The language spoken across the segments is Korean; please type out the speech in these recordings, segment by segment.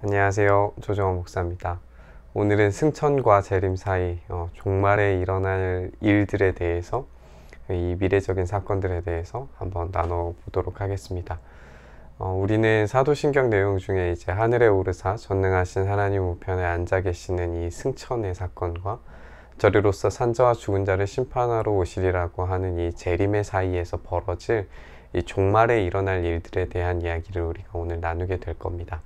안녕하세요. 조정원 목사입니다. 오늘은 승천과 재림 사이 종말에 일어날 일들에 대해서, 이 미래적인 사건들에 대해서 한번 나눠보도록 하겠습니다. 우리는 사도신경 내용 중에 이제 하늘에 오르사 전능하신 하나님 우편에 앉아 계시는 이 승천의 사건과 저리로서 산자와 죽은 자를 심판하러 오시리라고 하는 이 재림의 사이에서 벌어질 이 종말에 일어날 일들에 대한 이야기를 우리가 오늘 나누게 될 겁니다.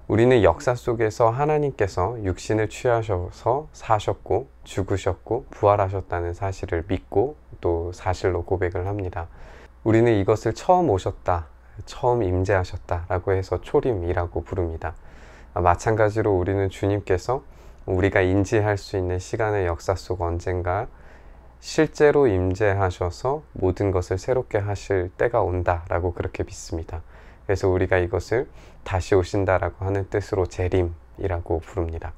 우리는 역사 속에서 하나님께서 육신을 취하셔서 사셨고 죽으셨고 부활하셨다는 사실을 믿고 또 사실로 고백을 합니다. 우리는 이것을 처음 오셨다, 처음 임재하셨다 라고 해서 초림이라고 부릅니다. 마찬가지로 우리는 주님께서 우리가 인지할 수 있는 시간의 역사 속 언젠가 실제로 임재하셔서 모든 것을 새롭게 하실 때가 온다 라고 그렇게 믿습니다. 그래서 우리가 이것을 다시 오신다라고 하는 뜻으로 재림이라고 부릅니다.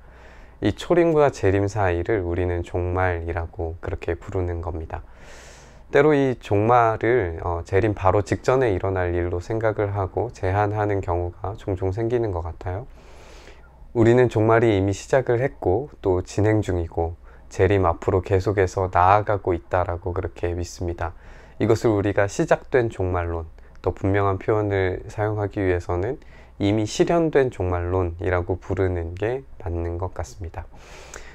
이 초림과 재림 사이를 우리는 종말이라고 그렇게 부르는 겁니다. 때로 이 종말을 재림 바로 직전에 일어날 일로 생각을 하고 제한하는 경우가 종종 생기는 것 같아요. 우리는 종말이 이미 시작을 했고 또 진행 중이고 재림 앞으로 계속해서 나아가고 있다라고 그렇게 믿습니다. 이것을 우리가 시작된 종말론, 더 분명한 표현을 사용하기 위해서는 이미 실현된 종말론이라고 부르는 게 맞는 것 같습니다.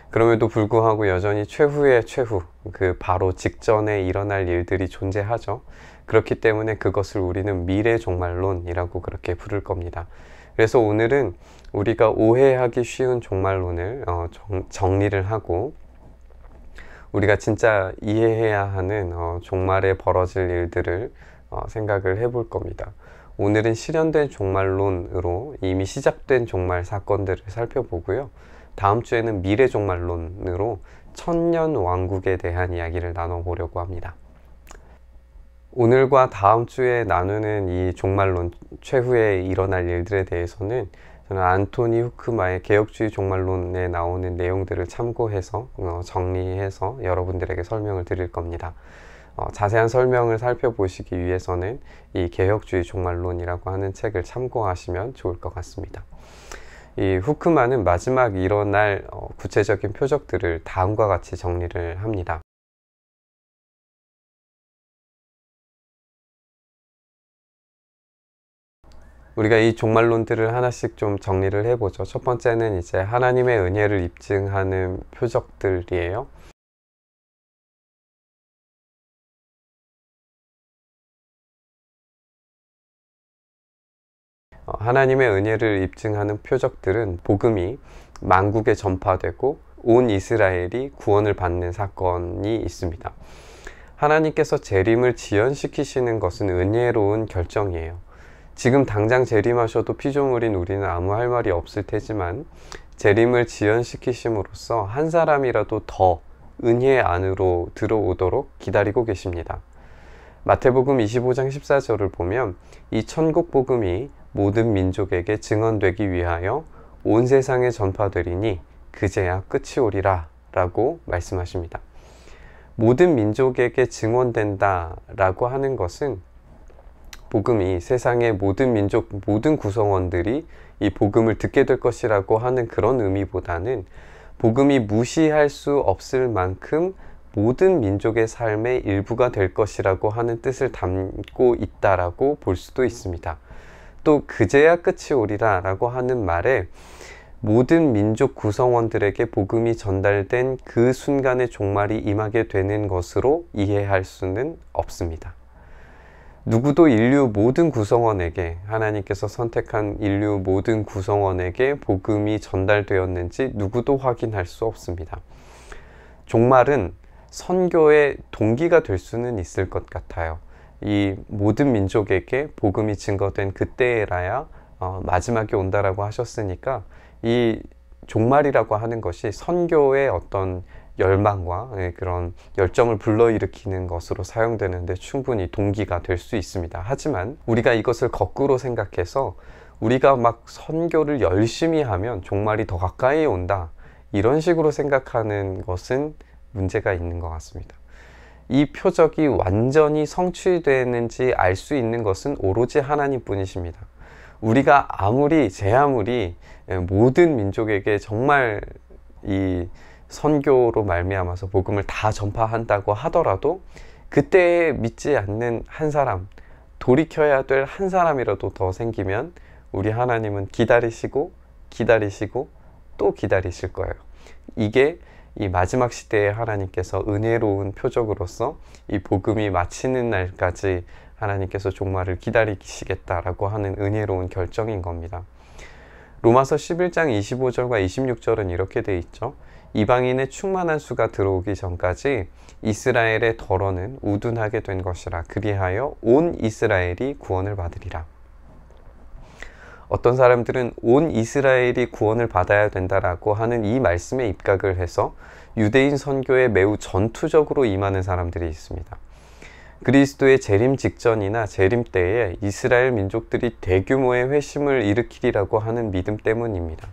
그럼에도 불구하고 여전히 최후의 최후, 그 바로 직전에 일어날 일들이 존재하죠. 그렇기 때문에 그것을 우리는 미래 종말론이라고 그렇게 부를 겁니다. 그래서 오늘은 우리가 오해하기 쉬운 종말론을 정리를 하고 우리가 진짜 이해해야 하는 종말에 벌어질 일들을 생각을 해볼 겁니다. 오늘은 실현된 종말론으로 이미 시작된 종말 사건들을 살펴보고요. 다음 주에는 미래 종말론으로 천년 왕국에 대한 이야기를 나눠보려고 합니다. 오늘과 다음 주에 나누는 이 종말론, 최후에 일어날 일들에 대해서는 저는 안토니 후크마의 개혁주의 종말론에 나오는 내용들을 참고해서 정리해서 여러분들에게 설명을 드릴 겁니다. 자세한 설명을 살펴보시기 위해서는 이 개혁주의 종말론이라고 하는 책을 참고하시면 좋을 것 같습니다. 이 후크만은 마지막 일어날 구체적인 표적들을 다음과 같이 정리를 합니다. 우리가 이 종말론들을 하나씩 좀 정리를 해보죠. 첫 번째는 이제 하나님의 은혜를 입증하는 표적들이에요. 하나님의 은혜를 입증하는 표적들은 복음이 만국에 전파되고 온 이스라엘이 구원을 받는 사건이 있습니다. 하나님께서 재림을 지연시키시는 것은 은혜로운 결정이에요. 지금 당장 재림하셔도 피조물인 우리는 아무 할 말이 없을 테지만 재림을 지연시키심으로써 한 사람이라도 더 은혜 안으로 들어오도록 기다리고 계십니다. 마태복음 25장 14절을 보면 이 천국 복음이 모든 민족에게 증언되기 위하여 온 세상에 전파되리니 그제야 끝이 오리라 라고 말씀하십니다. 모든 민족에게 증언된다 라고 하는 것은 복음이 세상의 모든 민족, 모든 구성원들이 이 복음을 듣게 될 것이라고 하는 그런 의미보다는 복음이 무시할 수 없을 만큼 모든 민족의 삶의 일부가 될 것이라고 하는 뜻을 담고 있다라고 볼 수도 있습니다. 또 그제야 끝이 오리라 라고 하는 말에 모든 민족 구성원들에게 복음이 전달된 그 순간의 종말이 임하게 되는 것으로 이해할 수는 없습니다. 누구도 인류 모든 구성원에게, 하나님께서 선택한 인류 모든 구성원에게 복음이 전달되었는지 누구도 확인할 수 없습니다. 종말은 선교의 동기가 될 수는 있을 것 같아요. 이 모든 민족에게 복음이 증거된 그때라야 마지막이 온다라고 하셨으니까 이 종말이라고 하는 것이 선교의 어떤 열망과 그런 열정을 불러일으키는 것으로 사용되는데 충분히 동기가 될 수 있습니다. 하지만 우리가 이것을 거꾸로 생각해서 우리가 막 선교를 열심히 하면 종말이 더 가까이 온다, 이런 식으로 생각하는 것은 문제가 있는 것 같습니다. 이 표적이 완전히 성취되는지 알 수 있는 것은 오로지 하나님 뿐이십니다. 우리가 제 아무리 모든 민족에게 정말 이 선교로 말미암아서 복음을 다 전파한다고 하더라도 그때 믿지 않는 한 사람, 돌이켜야 될 한 사람이라도 더 생기면 우리 하나님은 기다리시고 기다리시고 또 기다리실 거예요. 이게 이 마지막 시대에 하나님께서 은혜로운 표적으로서 이 복음이 마치는 날까지 하나님께서 종말을 기다리시겠다라고 하는 은혜로운 결정인 겁니다. 로마서 11장 25절과 26절은 이렇게 돼 있죠. 이방인의 충만한 수가 들어오기 전까지 이스라엘의 덜어는 우둔하게 된 것이라. 그리하여 온 이스라엘이 구원을 받으리라. 어떤 사람들은 온 이스라엘이 구원을 받아야 된다라고 하는 이 말씀에 입각을 해서 유대인 선교에 매우 전투적으로 임하는 사람들이 있습니다. 그리스도의 재림 직전이나 재림 때에 이스라엘 민족들이 대규모의 회심을 일으키리라고 하는 믿음 때문입니다.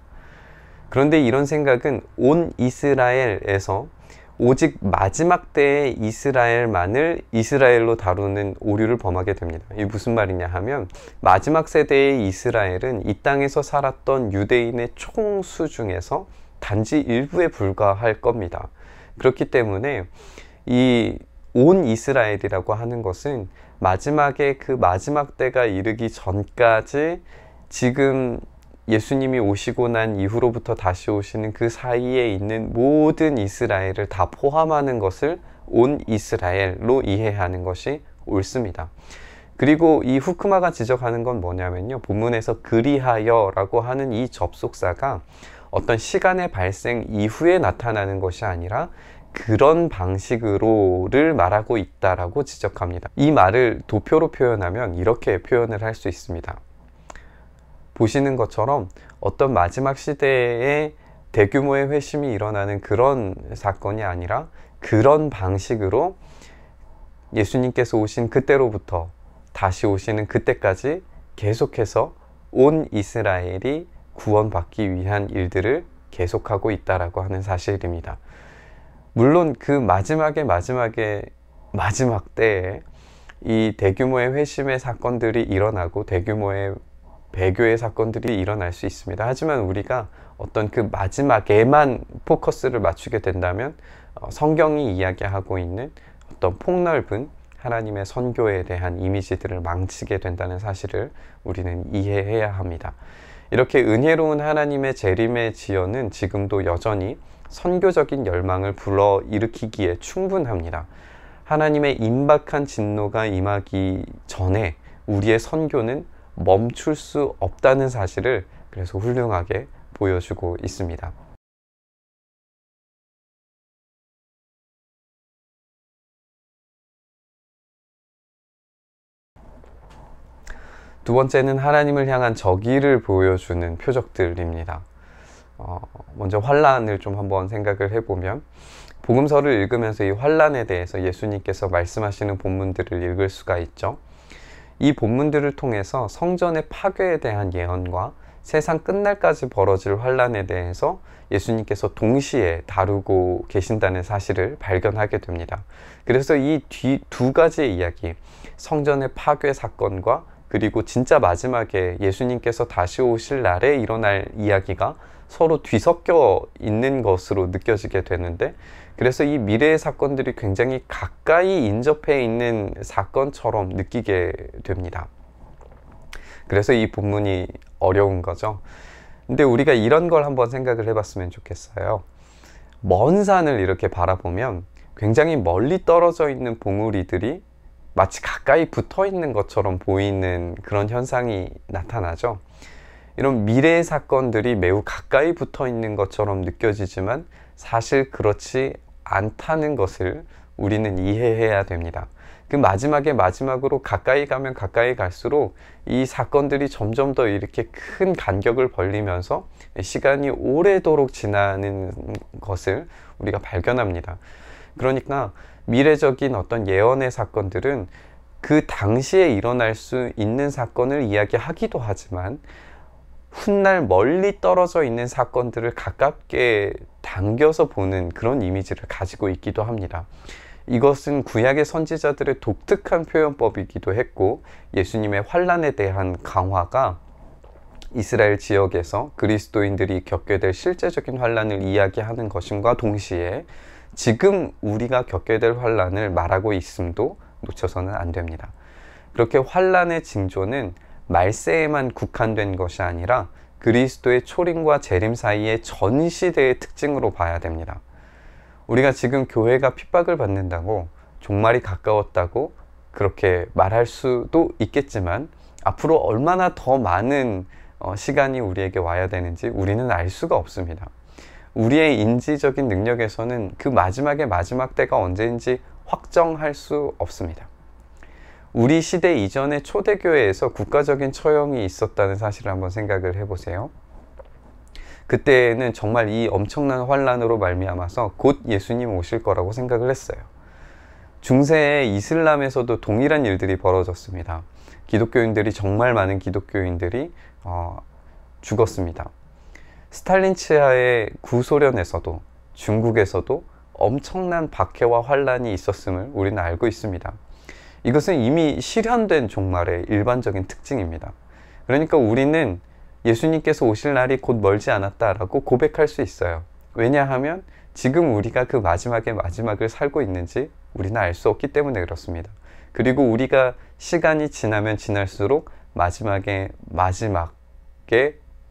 그런데 이런 생각은 온 이스라엘에서 오직 마지막 때의 이스라엘만을 이스라엘로 다루는 오류를 범하게 됩니다. 이게 무슨 말이냐 하면 마지막 세대의 이스라엘은 이 땅에서 살았던 유대인의 총수 중에서 단지 일부에 불과할 겁니다. 그렇기 때문에 이 온 이스라엘이라고 하는 것은 마지막에 그 마지막 때가 이르기 전까지 지금 예수님이 오시고 난 이후로부터 다시 오시는 그 사이에 있는 모든 이스라엘을 다 포함하는 것을 온 이스라엘로 이해하는 것이 옳습니다. 그리고 이 후크마가 지적하는 건 뭐냐면요. 본문에서 그리하여 라고 하는 이 접속사가 어떤 시간의 발생 이후에 나타나는 것이 아니라 그런 방식으로를 말하고 있다라고 지적합니다. 이 말을 도표로 표현하면 이렇게 표현을 할 수 있습니다. 보시는 것처럼 어떤 마지막 시대에 대규모의 회심이 일어나는 그런 사건이 아니라 그런 방식으로 예수님께서 오신 그때로부터 다시 오시는 그때까지 계속해서 온 이스라엘이 구원받기 위한 일들을 계속하고 있다라고 하는 사실입니다. 물론 그 마지막 때에 이 대규모의 회심의 사건들이 일어나고 대규모의 배교의 사건들이 일어날 수 있습니다. 하지만 우리가 어떤 그 마지막에만 포커스를 맞추게 된다면 성경이 이야기하고 있는 어떤 폭넓은 하나님의 선교에 대한 이미지들을 망치게 된다는 사실을 우리는 이해해야 합니다. 이렇게 은혜로운 하나님의 재림의 지연은 지금도 여전히 선교적인 열망을 불러일으키기에 충분합니다. 하나님의 임박한 진노가 임하기 전에 우리의 선교는 멈출 수 없다는 사실을 그래서 훌륭하게 보여주고 있습니다. 두 번째는 하나님을 향한 저기를 보여주는 표적들입니다. 먼저 환란을 좀 한번 생각을 해보면 복음서를 읽으면서 이 환란에 대해서 예수님께서 말씀하시는 본문들을 읽을 수가 있죠. 이 본문들을 통해서 성전의 파괴에 대한 예언과 세상 끝날까지 벌어질 환란에 대해서 예수님께서 동시에 다루고 계신다는 사실을 발견하게 됩니다. 그래서 이 두 가지의 이야기, 성전의 파괴 사건과 그리고 진짜 마지막에 예수님께서 다시 오실 날에 일어날 이야기가 서로 뒤섞여 있는 것으로 느껴지게 되는데, 그래서 이 미래의 사건들이 굉장히 가까이 인접해 있는 사건처럼 느끼게 됩니다. 그래서 이 본문이 어려운 거죠. 근데 우리가 이런 걸 한번 생각을 해봤으면 좋겠어요. 먼 산을 이렇게 바라보면 굉장히 멀리 떨어져 있는 봉우리들이 마치 가까이 붙어 있는 것처럼 보이는 그런 현상이 나타나죠. 이런 미래의 사건들이 매우 가까이 붙어 있는 것처럼 느껴지지만 사실 그렇지 않다는 것을 우리는 이해해야 됩니다. 그 마지막으로 가까이 가면 가까이 갈수록 이 사건들이 점점 더 이렇게 큰 간격을 벌리면서 시간이 오래도록 지나는 것을 우리가 발견합니다. 그러니까 미래적인 어떤 예언의 사건들은 그 당시에 일어날 수 있는 사건을 이야기하기도 하지만 훗날 멀리 떨어져 있는 사건들을 가깝게 당겨서 보는 그런 이미지를 가지고 있기도 합니다. 이것은 구약의 선지자들의 독특한 표현법이기도 했고 예수님의 환란에 대한 강화가 이스라엘 지역에서 그리스도인들이 겪게 될 실제적인 환난을 이야기하는 것임과 동시에 지금 우리가 겪게 될 환난을 말하고 있음도 놓쳐서는 안 됩니다. 그렇게 환난의 징조는 말세에만 국한된 것이 아니라 그리스도의 초림과 재림 사이의 전 시대의 특징으로 봐야 됩니다. 우리가 지금 교회가 핍박을 받는다고, 종말이 가까웠다고 그렇게 말할 수도 있겠지만 앞으로 얼마나 더 많은 시간이 우리에게 와야 되는지 우리는 알 수가 없습니다. 우리의 인지적인 능력에서는 그 마지막의 마지막 때가 언제인지 확정할 수 없습니다. 우리 시대 이전의 초대교회에서 국가적인 처형이 있었다는 사실을 한번 생각을 해보세요. 그때는 정말 이 엄청난 환란으로 말미암아서 곧 예수님 오실 거라고 생각을 했어요. 중세의 이슬람에서도 동일한 일들이 벌어졌습니다. 기독교인들이, 정말 많은 기독교인들이 죽었습니다. 스탈린 치하의 구소련에서도, 중국에서도 엄청난 박해와 환란이 있었음을 우리는 알고 있습니다. 이것은 이미 실현된 종말의 일반적인 특징입니다. 그러니까 우리는 예수님께서 오실 날이 곧 멀지 않았다라고 고백할 수 있어요. 왜냐하면 지금 우리가 그 마지막의 마지막을 살고 있는지 우리는 알 수 없기 때문에 그렇습니다. 그리고 우리가 시간이 지나면 지날수록 마지막에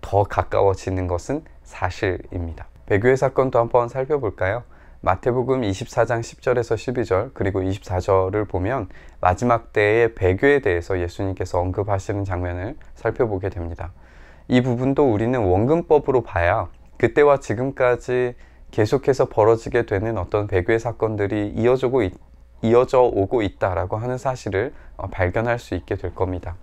더 가까워지는 것은 사실입니다. 배교의 사건도 한번 살펴볼까요? 마태복음 24장 10절에서 12절 그리고 24절을 보면 마지막 때의 배교에 대해서 예수님께서 언급하시는 장면을 살펴보게 됩니다. 이 부분도 우리는 원근법으로 봐야 그때와 지금까지 계속해서 벌어지게 되는 어떤 배교의 사건들이 이어져 오고 있다라고 하는 사실을 발견할 수 있게 될 겁니다.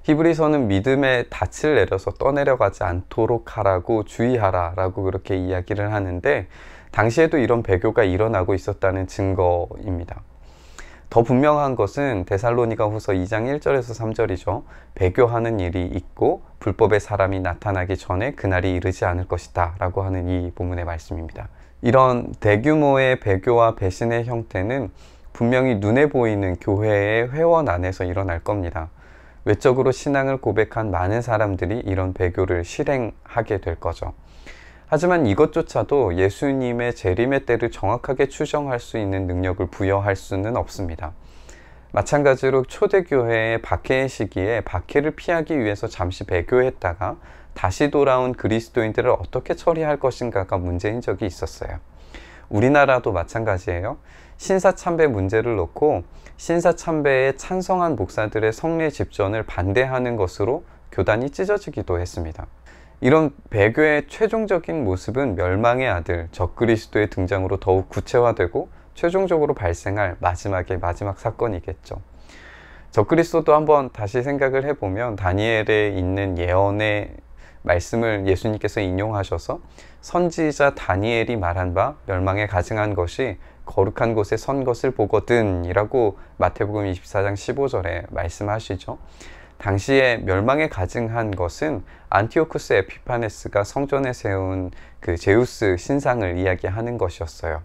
히브리서는 믿음의 닻을 내려서 떠내려가지 않도록 하라고 주의하라 라고 그렇게 이야기를 하는데, 당시에도 이런 배교가 일어나고 있었다는 증거입니다. 더 분명한 것은 데살로니가 후서 2장 1절에서 3절이죠. 배교하는 일이 있고 불법의 사람이 나타나기 전에 그날이 이르지 않을 것이다 라고 하는 이 본문의 말씀입니다. 이런 대규모의 배교와 배신의 형태는 분명히 눈에 보이는 교회의 회원 안에서 일어날 겁니다. 외적으로 신앙을 고백한 많은 사람들이 이런 배교를 실행하게 될 거죠. 하지만 이것조차도 예수님의 재림의 때를 정확하게 추정할 수 있는 능력을 부여할 수는 없습니다. 마찬가지로 초대교회의 박해의 시기에 박해를 피하기 위해서 잠시 배교했다가 다시 돌아온 그리스도인들을 어떻게 처리할 것인가가 문제인 적이 있었어요. 우리나라도 마찬가지예요. 신사참배 문제를 놓고 신사참배에 찬성한 목사들의 성례 집전을 반대하는 것으로 교단이 찢어지기도 했습니다. 이런 배교의 최종적인 모습은 멸망의 아들 적그리스도의 등장으로 더욱 구체화되고 최종적으로 발생할 마지막의 마지막 사건이겠죠. 적그리스도도 한번 다시 생각을 해보면 다니엘에 있는 예언의 말씀을 예수님께서 인용하셔서 선지자 다니엘이 말한 바 멸망에 가증한 것이 거룩한 곳에 선 것을 보거든 이라고 마태복음 24장 15절에 말씀하시죠. 당시에 멸망에 가증한 것은 안티오쿠스 에피파네스가 성전에 세운 그 제우스 신상을 이야기하는 것이었어요.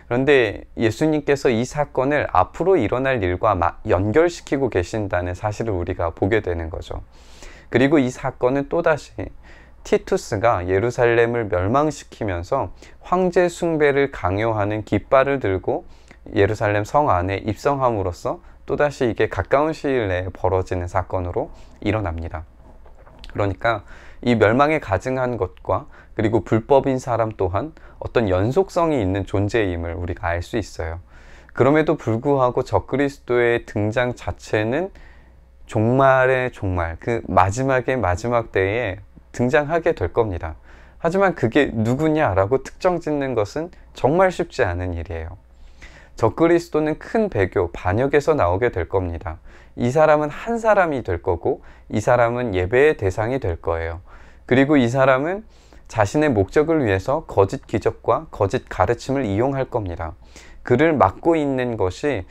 그런데 예수님께서 이 사건을 앞으로 일어날 일과 연결시키고 계신다는 사실을 우리가 보게 되는 거죠. 그리고 이 사건은 또다시 티투스가 예루살렘을 멸망시키면서 황제 숭배를 강요하는 깃발을 들고 예루살렘 성 안에 입성함으로써 또다시 이게 가까운 시일 내에 벌어지는 사건으로 일어납니다. 그러니까 이 멸망에 가증한 것과 그리고 불법인 사람 또한 어떤 연속성이 있는 존재임을 우리가 알 수 있어요. 그럼에도 불구하고 적그리스도의 등장 자체는 종말의 종말, 그 마지막의 마지막 때에 등장하게 될 겁니다. 하지만 그게 누구냐라고 특정 짓는 것은 정말 쉽지 않은 일이에요. 적그리스도는 큰 배교, 반역에서 나오게 될 겁니다. 이 사람은 한 사람이 될 거고 이 사람은 예배의 대상이 될 거예요. 그리고 이 사람은 자신의 목적을 위해서 거짓 기적과 거짓 가르침을 이용할 겁니다. 그를 막고 있는 것이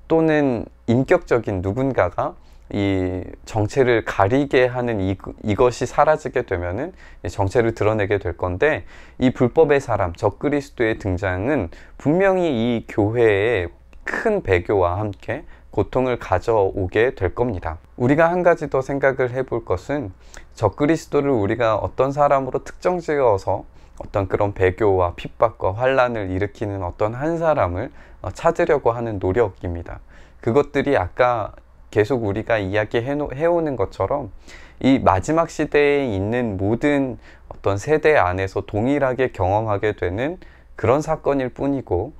또는 인격적인 누군가가 이 정체를 가리게 하는 이것이 사라지게 되면은 정체를 드러내게 될 건데, 이 불법의 사람 적그리스도의 등장은 분명히 이 교회의 큰 배교와 함께 고통을 가져오게 될 겁니다. 우리가 한 가지 더 생각을 해볼 것은 적그리스도를 우리가 어떤 사람으로 특정 지어서 어떤 그런 배교와 핍박과 환란을 일으키는 어떤 한 사람을 찾으려고 하는 노력입니다. 그것들이 아까 계속 우리가 이야기해오는 것처럼 이 마지막 시대에 있는 모든 어떤 세대 안에서 동일하게 경험하게 되는 그런 사건일 뿐이고,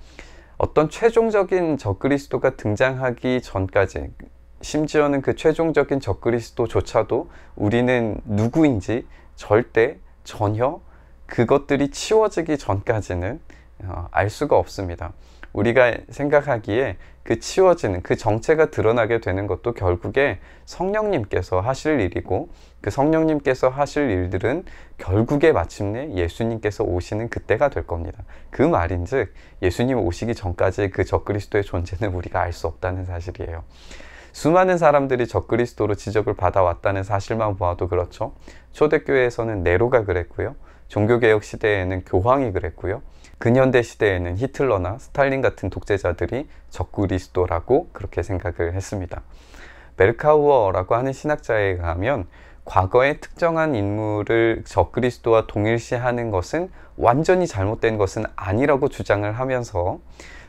어떤 최종적인 적그리스도가 등장하기 전까지, 심지어는 그 최종적인 적그리스도조차도 우리는 누구인지 절대 전혀 그것들이 치워지기 전까지는 알 수가 없습니다. 우리가 생각하기에 그 치워지는, 그 정체가 드러나게 되는 것도 결국에 성령님께서 하실 일이고, 그 성령님께서 하실 일들은 결국에 마침내 예수님께서 오시는 그때가 될 겁니다. 그 말인즉 예수님 오시기 전까지 그 적그리스도의 존재는 우리가 알 수 없다는 사실이에요. 수많은 사람들이 적그리스도로 지적을 받아왔다는 사실만 보아도 그렇죠. 초대교회에서는 네로가 그랬고요. 종교개혁 시대에는 교황이 그랬고요. 근현대 시대에는 히틀러나 스탈린 같은 독재자들이 적그리스도라고 그렇게 생각을 했습니다. 멜카우어라고 하는 신학자에 의하면 과거의 특정한 인물을 적그리스도와 동일시하는 것은 완전히 잘못된 것은 아니라고 주장을 하면서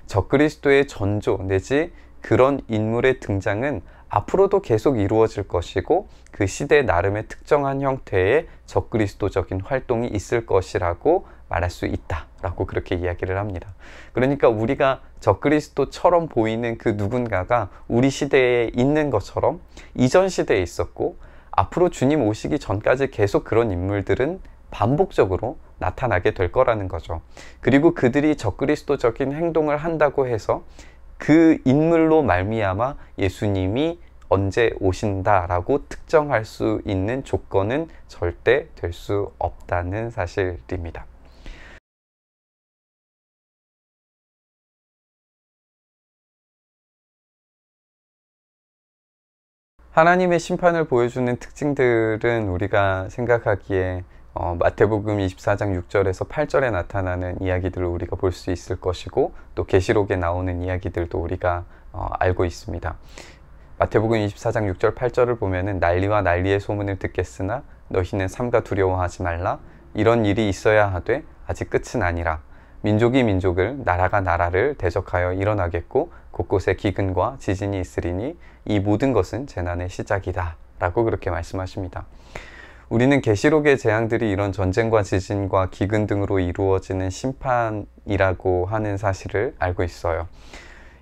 적그리스도의 전조 내지 그런 인물의 등장은 앞으로도 계속 이루어질 것이고, 그 시대 나름의 특정한 형태의 적그리스도적인 활동이 있을 것이라고 말할 수 있다라고 그렇게 이야기를 합니다. 그러니까 우리가 적그리스도처럼 보이는 그 누군가가 우리 시대에 있는 것처럼 이전 시대에 있었고, 앞으로 주님 오시기 전까지 계속 그런 인물들은 반복적으로 나타나게 될 거라는 거죠. 그리고 그들이 적그리스도적인 행동을 한다고 해서 그 인물로 말미암아 예수님이 언제 오신다라고 특정할 수 있는 조건은 절대 될 수 없다는 사실입니다. 하나님의 심판을 보여주는 특징들은 우리가 생각하기에 마태복음 24장 6절에서 8절에 나타나는 이야기들을 우리가 볼 수 있을 것이고, 또 계시록에 나오는 이야기들도 우리가 알고 있습니다. 마태복음 24장 6절 8절을 보면은 난리와 난리의 소문을 듣겠으나 너희는 삼가 두려워하지 말라. 이런 일이 있어야 하되 아직 끝은 아니라 민족이 민족을, 나라가 나라를 대적하여 일어나겠고 곳곳에 기근과 지진이 있으리니 이 모든 것은 재난의 시작이다 라고 그렇게 말씀하십니다. 우리는 계시록의 재앙들이 이런 전쟁과 지진과 기근 등으로 이루어지는 심판이라고 하는 사실을 알고 있어요.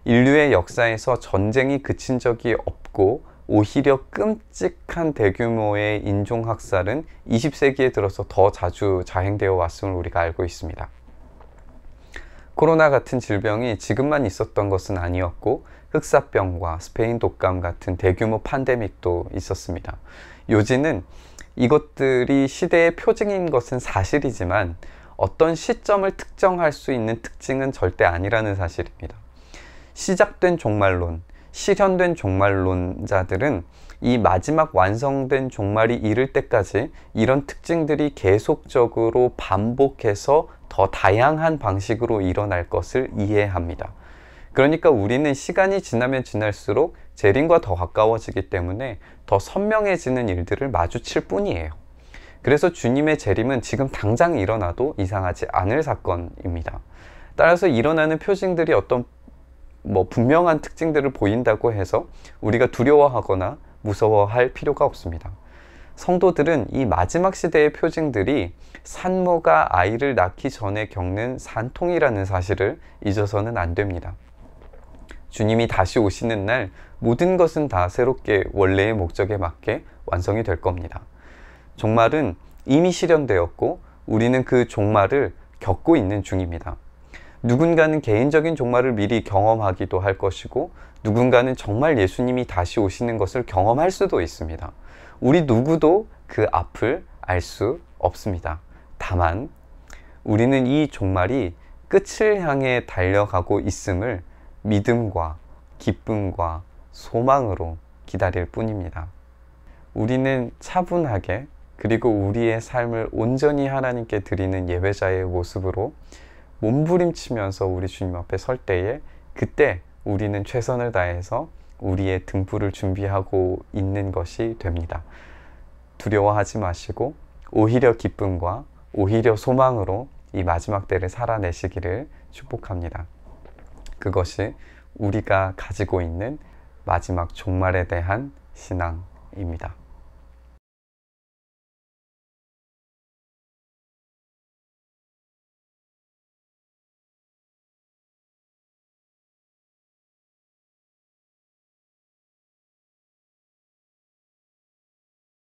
인류의 역사에서 전쟁이 그친 적이 없고 오히려 끔찍한 대규모의 인종학살은 20세기에 들어서 더 자주 자행되어 왔음을 우리가 알고 있습니다. 코로나 같은 질병이 지금만 있었던 것은 아니었고, 흑사병과 스페인 독감 같은 대규모 팬데믹도 있었습니다. 요지는 이것들이 시대의 표징인 것은 사실이지만 어떤 시점을 특정할 수 있는 특징은 절대 아니라는 사실입니다. 시작된 종말론, 실현된 종말론자들은 이 마지막 완성된 종말이 이를 때까지 이런 특징들이 계속적으로 반복해서 더 다양한 방식으로 일어날 것을 이해합니다. 그러니까 우리는 시간이 지나면 지날수록 재림과 더 가까워지기 때문에 더 선명해지는 일들을 마주칠 뿐이에요. 그래서 주님의 재림은 지금 당장 일어나도 이상하지 않을 사건입니다. 따라서 일어나는 표징들이 어떤 분명한 특징들을 보인다고 해서 우리가 두려워하거나 무서워할 필요가 없습니다. 성도들은 이 마지막 시대의 표징들이 산모가 아이를 낳기 전에 겪는 산통이라는 사실을 잊어서는 안 됩니다. 주님이 다시 오시는 날 모든 것은 다 새롭게 원래의 목적에 맞게 완성이 될 겁니다. 종말은 이미 실현되었고 우리는 그 종말을 겪고 있는 중입니다. 누군가는 개인적인 종말을 미리 경험하기도 할 것이고, 누군가는 정말 예수님이 다시 오시는 것을 경험할 수도 있습니다. 우리 누구도 그 앞을 알 수 없습니다. 다만 우리는 이 종말이 끝을 향해 달려가고 있음을 믿음과 기쁨과 소망으로 기다릴 뿐입니다. 우리는 차분하게, 그리고 우리의 삶을 온전히 하나님께 드리는 예배자의 모습으로 몸부림치면서 우리 주님 앞에 설 때에, 그때 우리는 최선을 다해서 우리의 등불을 준비하고 있는 것이 됩니다. 두려워하지 마시고 오히려 기쁨과 오히려 소망으로 이 마지막 때를 살아내시기를 축복합니다. 그것이 우리가 가지고 있는 마지막 종말에 대한 신앙입니다.